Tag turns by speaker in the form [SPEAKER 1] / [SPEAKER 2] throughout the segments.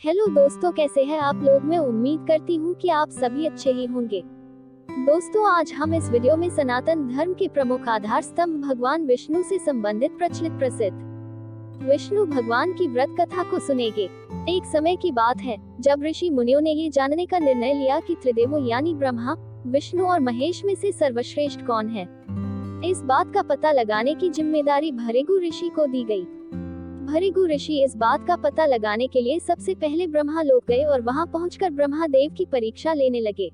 [SPEAKER 1] Hello दोस्तों, कैसे हैं आप लोग। मैं उम्मीद करती हूँ कि आप सभी अच्छे ही होंगे। दोस्तों, आज हम इस वीडियो में सनातन धर्म के प्रमुख आधार स्तंभ भगवान विष्णु से संबंधित प्रचलित प्रसिद्ध विष्णु भगवान की व्रत कथा को सुनेंगे। एक समय की बात है जब ऋषि मुनियों ने ये जानने का निर्णय लिया कि त्रिदेवों यानी ब्रह्मा, विष्णु और महेश में से सर्वश्रेष्ठ कौन है। इस बात का पता लगाने की जिम्मेदारी भृगु ऋषि को दी गई। भृगु ऋषि इस बात का पता लगाने के लिए सबसे पहले ब्रह्मा लोक गए और वहां पहुंचकर ब्रह्मा देव की परीक्षा लेने लगे।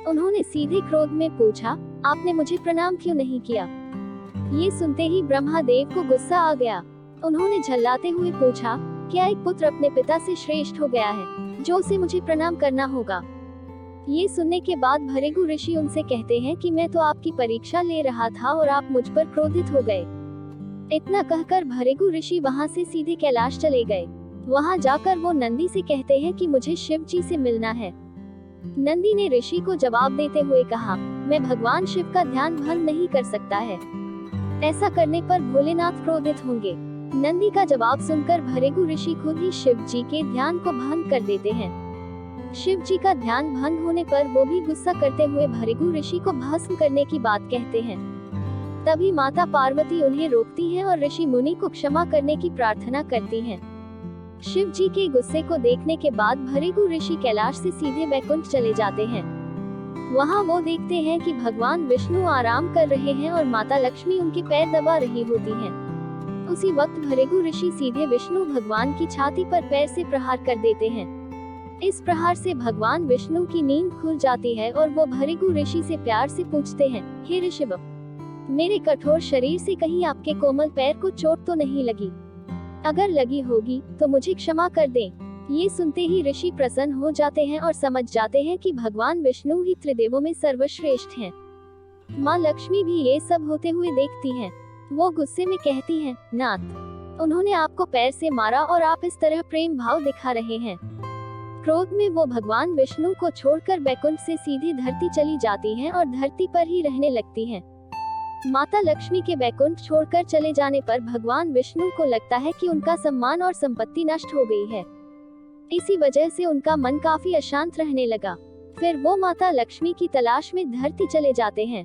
[SPEAKER 1] उन्होंने सीधे क्रोध में पूछा, आपने मुझे प्रणाम क्यों नहीं किया। ये सुनते ही ब्रह्मा देव को गुस्सा आ गया। उन्होंने झल्लाते हुए पूछा, क्या एक पुत्र अपने पिता से श्रेष्ठ हो गया है जो उसे मुझे प्रणाम करना होगा। ये सुनने के बाद भृगु ऋषि उनसे कहते हैं कि मैं तो आपकी परीक्षा ले रहा था और आप मुझ पर क्रोधित हो गए। इतना कहकर भृगु ऋषि वहां से सीधे कैलाश चले गए। वहां जाकर वो नंदी से कहते हैं कि मुझे शिव जी से मिलना है। नंदी ने ऋषि को जवाब देते हुए कहा, मैं भगवान शिव का ध्यान भंग नहीं कर सकता है, ऐसा करने पर भोलेनाथ क्रोधित होंगे। नंदी का जवाब सुनकर भृगु ऋषि खुद ही शिव जी के ध्यान को भंग कर देते हैं। शिव जी का ध्यान भंग होने पर वो भी गुस्सा करते हुए भृगु ऋषि को भस्म करने की बात कहते हैं। तभी माता पार्वती उन्हें रोकती हैं और ऋषि मुनि को क्षमा करने की प्रार्थना करती हैं। शिव जी के गुस्से को देखने के बाद भृगु ऋषि कैलाश से सीधे वैकुंठ चले जाते हैं। वहां वो देखते हैं कि भगवान विष्णु आराम कर रहे हैं और माता लक्ष्मी उनके पैर दबा रही होती हैं। उसी वक्त भृगु ऋषि सीधे विष्णु भगवान की छाती पर पैर से प्रहार कर देते हैं। इस प्रहार से भगवान विष्णु की नींद खुल जाती है और वो भृगु ऋषि से प्यार से पूछते हैं, हे ऋषभ, मेरे कठोर शरीर से कहीं आपके कोमल पैर को चोट तो नहीं लगी। अगर लगी होगी तो मुझे क्षमा कर दें। ये सुनते ही ऋषि प्रसन्न हो जाते हैं और समझ जाते हैं कि भगवान विष्णु ही त्रिदेवों में सर्वश्रेष्ठ हैं। माँ लक्ष्मी भी ये सब होते हुए देखती हैं। वो गुस्से में कहती हैं, नाथ, उन्होंने आपको पैर से मारा और आप इस तरह प्रेम भाव दिखा रहे हैं। क्रोध में वो भगवान विष्णु को छोड़कर वैकुंठ से सीधी धरती चली जाती हैं और धरती पर ही रहने लगती हैं। माता लक्ष्मी के वैकुंठ छोड़कर चले जाने पर भगवान विष्णु को लगता है कि उनका सम्मान और संपत्ति नष्ट हो गई है। इसी वजह से उनका मन काफी अशांत रहने लगा। फिर वो माता लक्ष्मी की तलाश में धरती चले जाते हैं।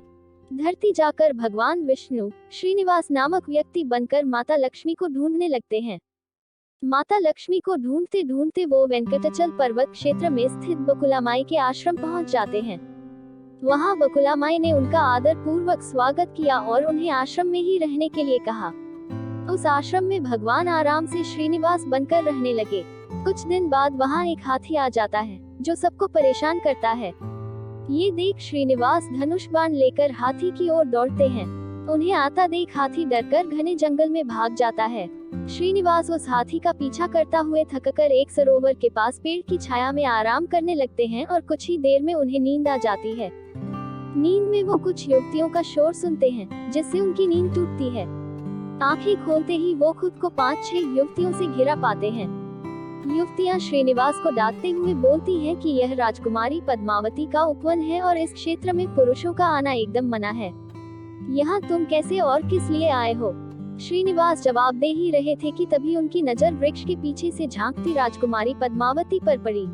[SPEAKER 1] धरती जाकर भगवान विष्णु श्रीनिवास नामक व्यक्ति बनकर माता लक्ष्मी को ढूंढने लगते हैं। माता लक्ष्मी को ढूंढते ढूंढते वो वेंकटाचल पर्वत क्षेत्र में स्थित बकुला माई के आश्रम पहुंच जाते हैं। वहां बकुला माई ने उनका आदर पूर्वक स्वागत किया और उन्हें आश्रम में ही रहने के लिए कहा। उस आश्रम में भगवान आराम से श्रीनिवास बनकर रहने लगे। कुछ दिन बाद वहां एक हाथी आ जाता है जो सबको परेशान करता है। ये देख श्रीनिवास धनुष बाण लेकर हाथी की ओर दौड़ते हैं। उन्हें आता देख हाथी डरकर घने जंगल में भाग जाता है। श्रीनिवास उस हाथी का पीछा करता हुए थककर एक सरोवर के पास पेड़ की छाया में आराम करने लगते हैं और कुछ ही देर में उन्हें नींद आ जाती है। नींद में वो कुछ युवतियों का शोर सुनते हैं जिससे उनकी नींद टूटती है। आंखें खोलते ही वो खुद को 5-6 युवतियों से घिरा पाते हैं। युवतियां श्रीनिवास को डांटते हुए बोलती हैं कि यह राजकुमारी पद्मावती का उपवन है और इस क्षेत्र में पुरुषों का आना एकदम मना है। यहाँ तुम कैसे और किस लिए आए हो। श्रीनिवास जवाब दे ही रहे थे कि तभी उनकी नजर वृक्ष के पीछे से झांकती राजकुमारी पद्मावती पर पड़ी।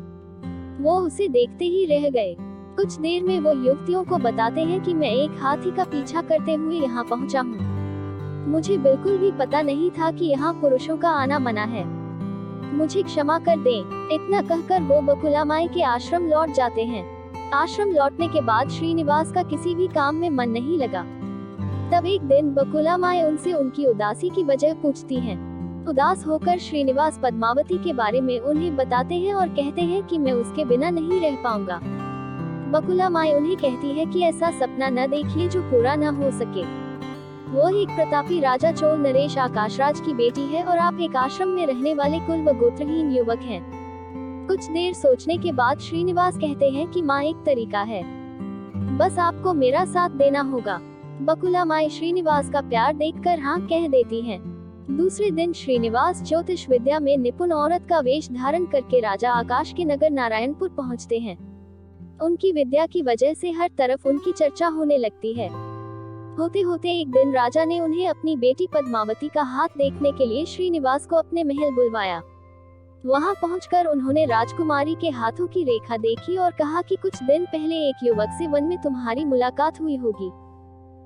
[SPEAKER 1] वो उसे देखते ही रह गए। कुछ देर में वो युवतियों को बताते हैं कि मैं एक हाथी का पीछा करते हुए यहाँ पहुँचा हूँ। मुझे बिल्कुल भी पता नहीं था कि यहाँ पुरुषों का आना मना है। मुझे क्षमा कर दें। इतना कहकर वो बकुला माई के आश्रम लौट जाते हैं। आश्रम लौटने के बाद श्रीनिवास का किसी भी काम में मन नहीं लगा। तब एक दिन बकुला माई उनसे उनकी उदासी की वजह पूछती हैं। उदास होकर श्रीनिवास पद्मावती के बारे में उन्हें बताते हैं और कहते हैं कि मैं उसके बिना नहीं रह पाऊंगा। बकुला माई उन्हें कहती है कि ऐसा सपना न देखिए जो पूरा न हो सके। वो एक प्रतापी राजा चोल नरेश आकाशराज की बेटी है और आप एक आश्रम में रहने वाले कुल व गोत्रहीन युवक हैं। कुछ देर सोचने के बाद श्रीनिवास कहते हैं कि माँ, एक तरीका है, बस आपको मेरा साथ देना होगा। बकुला माई श्रीनिवास का प्यार देखकर हाँ कह देती हैं। दूसरे दिन श्रीनिवास ज्योतिष विद्या में निपुण औरत का वेश धारण करके राजा आकाश के नगर नारायणपुर पहुंचते हैं। उनकी विद्या की वजह से हर तरफ उनकी चर्चा होने लगती है। होते होते एक दिन राजा ने उन्हें अपनी बेटी पद्मावती का हाथ देखने के लिए श्रीनिवास को अपने महल बुलवाया। वहां पहुंचकर उन्होंने राजकुमारी के हाथों की रेखा देखी और कहा कि कुछ दिन पहले एक युवक से वन में तुम्हारी मुलाकात हुई होगी।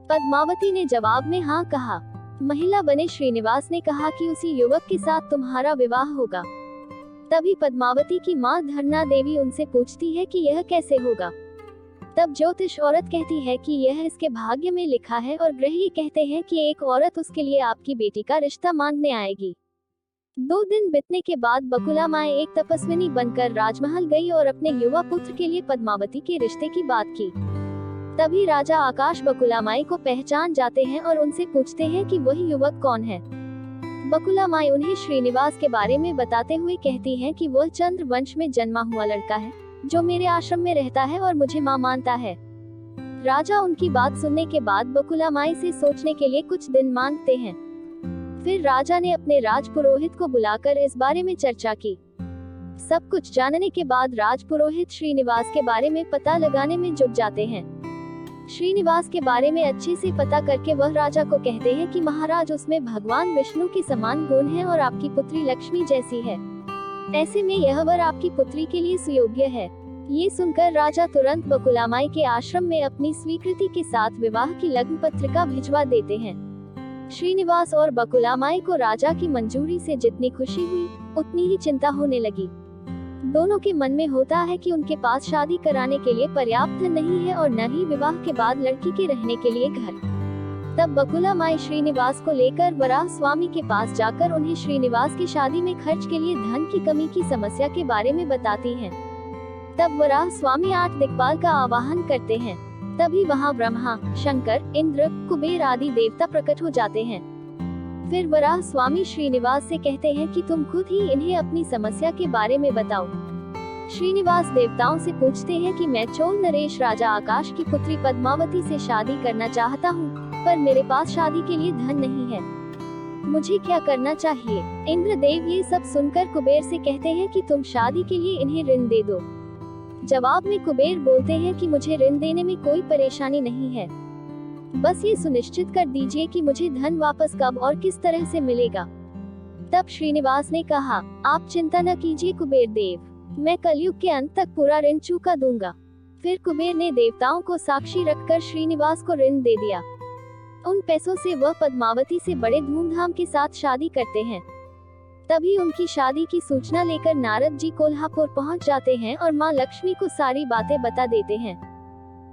[SPEAKER 1] पद्मावती ने जवाब में हाँ कहा। महिला बने श्रीनिवास ने कहा कि उसी युवक के साथ तुम्हारा विवाह होगा। तभी पद्मावती की माँ धरना देवी उनसे पूछती है कि यह कैसे होगा। तब ज्योतिष औरत कहती है कि यह इसके भाग्य में लिखा है और ग्रह ये कहते हैं कि एक औरत उसके लिए आपकी बेटी का रिश्ता मांगने आएगी। 2 दिन बीतने के बाद बकुला माँ एक तपस्विनी बनकर राजमहल गई और अपने युवा पुत्र के लिए पद्मावती के रिश्ते की बात की। तभी राजा आकाश बकुला माई को पहचान जाते हैं और उनसे पूछते हैं कि वही युवक कौन है। बकुला माई उन्हें श्रीनिवास के बारे में बताते हुए कहती हैं कि वह चंद्र वंश में जन्मा हुआ लड़का है जो मेरे आश्रम में रहता है और मुझे माँ मानता है। राजा उनकी बात सुनने के बाद बकुला माई से सोचने के लिए कुछ दिन मांगते हैं। फिर राजा ने अपने राज पुरोहित को बुलाकर इस बारे में चर्चा की। सब कुछ जानने के बाद राज पुरोहित श्रीनिवास के बारे में पता लगाने में जुट जाते हैं। श्रीनिवास के बारे में अच्छे से पता करके वह राजा को कहते हैं कि महाराज उसमें भगवान विष्णु के समान गुण हैं और आपकी पुत्री लक्ष्मी जैसी है। ऐसे में यह वर आपकी पुत्री के लिए सुयोग्य है। ये सुनकर राजा तुरंत बकुला माई के आश्रम में अपनी स्वीकृति के साथ विवाह की लग्न पत्रिका भिजवा देते हैं। श्रीनिवास और बकुला माई को राजा की मंजूरी से जितनी खुशी हुई उतनी ही चिंता होने लगी। दोनों के मन में होता है कि उनके पास शादी कराने के लिए पर्याप्त धन नहीं है और न ही विवाह के बाद लड़की के रहने के लिए घर। तब बकुला माई श्रीनिवास को लेकर वराह स्वामी के पास जाकर उन्हें श्रीनिवास की शादी में खर्च के लिए धन की कमी की समस्या के बारे में बताती हैं। तब वराह स्वामी 8 दिक्पाल का आवाहन करते हैं। तभी वहां ब्रह्मा, शंकर, इंद्र, कुबेर आदि देवता प्रकट हो जाते हैं। फिर वराह स्वामी श्रीनिवास से कहते हैं कि तुम खुद ही इन्हें अपनी समस्या के बारे में बताओ। श्रीनिवास देवताओं से पूछते हैं कि मैं चोल नरेश राजा आकाश की पुत्री पद्मावती से शादी करना चाहता हूँ, पर मेरे पास शादी के लिए धन नहीं है। मुझे क्या करना चाहिए? इंद्रदेव ये सब सुनकर कुबेर से कहते हैं कि तुम शादी के लिए इन्हें ऋण दे दो। जवाब में कुबेर बोलते हैं कि मुझे ऋण देने में कोई परेशानी नहीं है, बस ये सुनिश्चित कर दीजिए कि मुझे धन वापस कब और किस तरह से मिलेगा। तब श्रीनिवास ने कहा, आप चिंता न कीजिए कुबेर देव, मैं कलयुग के अंत तक पूरा ऋण चुका दूंगा। फिर कुबेर ने देवताओं को साक्षी रखकर श्रीनिवास को ऋण दे दिया। उन पैसों से वह पद्मावती से बड़े धूमधाम के साथ शादी करते हैं। तभी उनकी शादी की सूचना लेकर नारद जी कोल्हापुर पहुंच जाते हैं और माँ लक्ष्मी को सारी बातें बता देते हैं।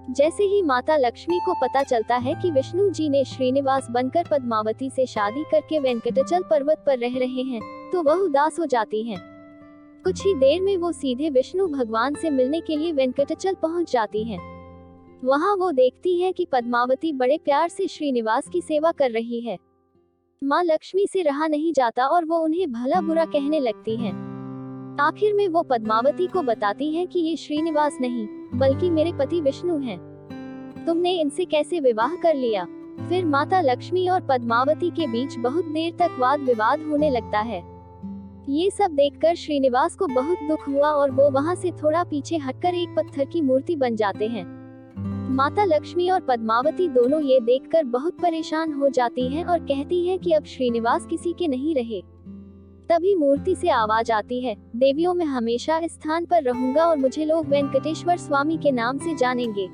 [SPEAKER 1] जैसे ही माता लक्ष्मी को पता चलता है कि विष्णु जी ने श्रीनिवास बनकर पद्मावती से शादी करके वेंकटाचल पर्वत पर रह रहे हैं, तो वह उदास हो जाती हैं। कुछ ही देर में वो सीधे विष्णु भगवान से मिलने के लिए वेंकटाचल पहुंच जाती हैं। वहां वो देखती है कि पद्मावती बड़े प्यार से श्रीनिवास की सेवा कर रही है। माँ लक्ष्मी से रहा नहीं जाता और वो उन्हें भला बुरा कहने लगती हैं। आखिर में वो पद्मावती को बताती हैं कि ये श्रीनिवास नहीं बल्कि मेरे पति विष्णु हैं। तुमने इनसे कैसे विवाह कर लिया? फिर माता लक्ष्मी और पद्मावती के बीच बहुत देर तक वाद विवाद होने लगता है। ये सब देखकर श्रीनिवास को बहुत दुख हुआ और वो वहाँ से थोड़ा पीछे हटकर एक पत्थर की मूर्ति बन जाते हैं। माता लक्ष्मी और पद्मावती दोनों ये देखकर बहुत परेशान हो जाती हैं और कहती हैं कि अब श्रीनिवास किसी के नहीं रहे। तभी मूर्ति से आवाज आती है, देवियों में हमेशा इस स्थान पर रहूंगा और मुझे लोग वेंकटेश्वर स्वामी के नाम से जानेंगे।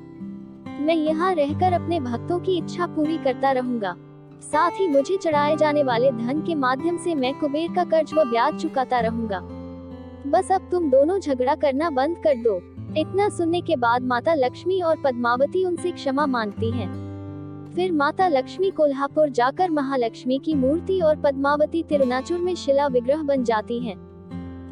[SPEAKER 1] मैं यहाँ रहकर अपने भक्तों की इच्छा पूरी करता रहूंगा। साथ ही मुझे चढ़ाए जाने वाले धन के माध्यम से मैं कुबेर का कर्ज व ब्याज चुकाता रहूंगा। बस अब तुम दोनों झगड़ा करना बंद कर दो। इतना सुनने के बाद माता लक्ष्मी और पद्मावती उनसे क्षमा मांगती हैं। फिर माता लक्ष्मी कोल्हापुर जाकर महालक्ष्मी की मूर्ति और पद्मावती तिरुनाचुर में शिला विग्रह बन जाती हैं।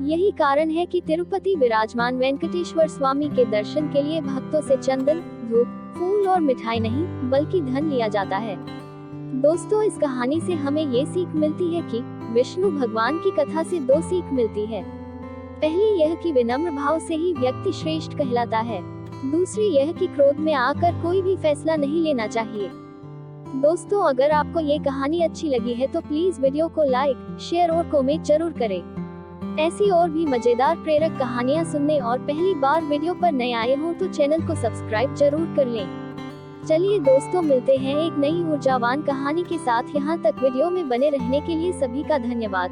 [SPEAKER 1] यही कारण है कि तिरुपति विराजमान वेंकटेश्वर स्वामी के दर्शन के लिए भक्तों से चंदन, धूप, फूल और मिठाई नहीं बल्कि धन लिया जाता है। दोस्तों, इस कहानी से हमें ये सीख मिलती है कि विष्णु भगवान की कथा से 2 सीख मिलती है। पहली यह कि विनम्र भाव से ही व्यक्ति श्रेष्ठ कहलाता है। दूसरी यह कि क्रोध में आकर कोई भी फैसला नहीं लेना चाहिए। दोस्तों, अगर आपको ये कहानी अच्छी लगी है तो प्लीज वीडियो को लाइक, शेयर और कमेंट जरूर करें। ऐसी और भी मजेदार प्रेरक कहानियाँ सुनने और पहली बार वीडियो पर नए आए हो तो चैनल को सब्सक्राइब जरूर कर लें। चलिए दोस्तों, मिलते हैं एक नई ऊर्जावान कहानी के साथ। यहाँ तक वीडियो में बने रहने के लिए सभी का धन्यवाद।